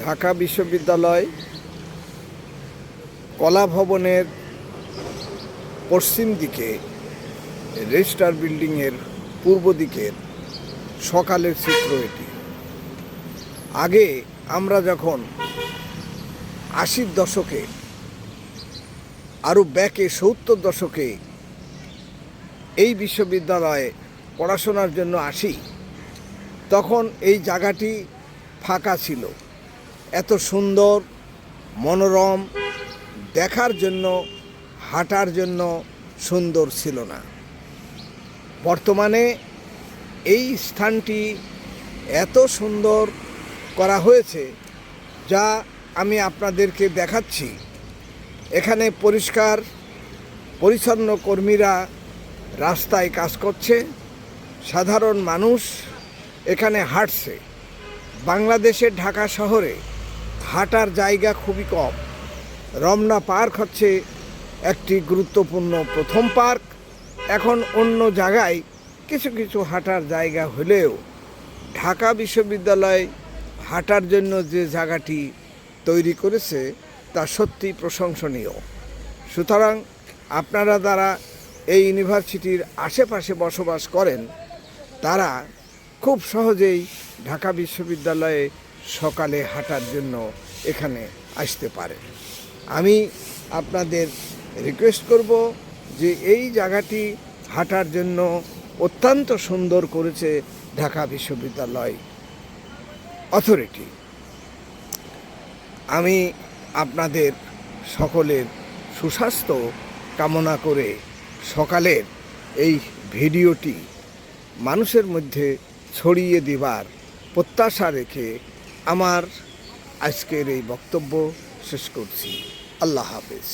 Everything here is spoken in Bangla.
ঢাকা বিশ্ববিদ্যালয় কলা ভবনের পশ্চিম দিকে রেজিস্ট্রার বিল্ডিংয়ের পূর্ব দিকের সকালের চিত্র এটি। আগে আমরা যখন 80-র দশকে, আরও ব্যাকে 70-র দশকে এই বিশ্ববিদ্যালয়ে পড়াশোনার জন্য আসি, তখন এই জায়গাটি ফাঁকা ছিল। এত সুন্দর, মনোরম, দেখার জন্য, হাঁটার জন্য সুন্দর ছিল না। বর্তমানে এই স্থানটি এত সুন্দর করা হয়েছে যা আমি আপনাদেরকে দেখাচ্ছি। এখানে পরিষ্কার পরিচ্ছন্ন কর্মীরা রাস্তায় কাজ করছে, সাধারণ মানুষ এখানে হাঁটছে। বাংলাদেশের ঢাকা শহরে হাঁটার জায়গা খুবই কম। রমনা পার্ক হচ্ছে একটি গুরুত্বপূর্ণ প্রথম পার্ক। এখন অন্য জায়গায় কিছু কিছু হাঁটার জায়গা হলেও ঢাকা বিশ্ববিদ্যালয় হাঁটার জন্য যে জায়গাটি তৈরি করেছে তা সত্যি প্রশংসনীয়। সুতরাং আপনারা যারা এই ইউনিভার্সিটির আশেপাশে বসবাস করেন তারা খুব সহজেই ঢাকা বিশ্ববিদ্যালয়ে সকালে হাঁটার জন্য এখানে আসতে পারে। আমি আপনাদের রিকোয়েস্ট করব যে এই জায়গাটি হাঁটার জন্য অত্যন্ত সুন্দর করেছে ঢাকা বিশ্ববিদ্যালয় অথরিটি। আমি আপনাদের সকলের সুস্বাস্থ্য কামনা করে সকালের এই ভিডিওটি মানুষের মধ্যে ছড়িয়ে দেবার প্রত্যাশা রেখে আমার আজকের এই বক্তব্য শেষ করছি। আল্লাহ হাফেজ।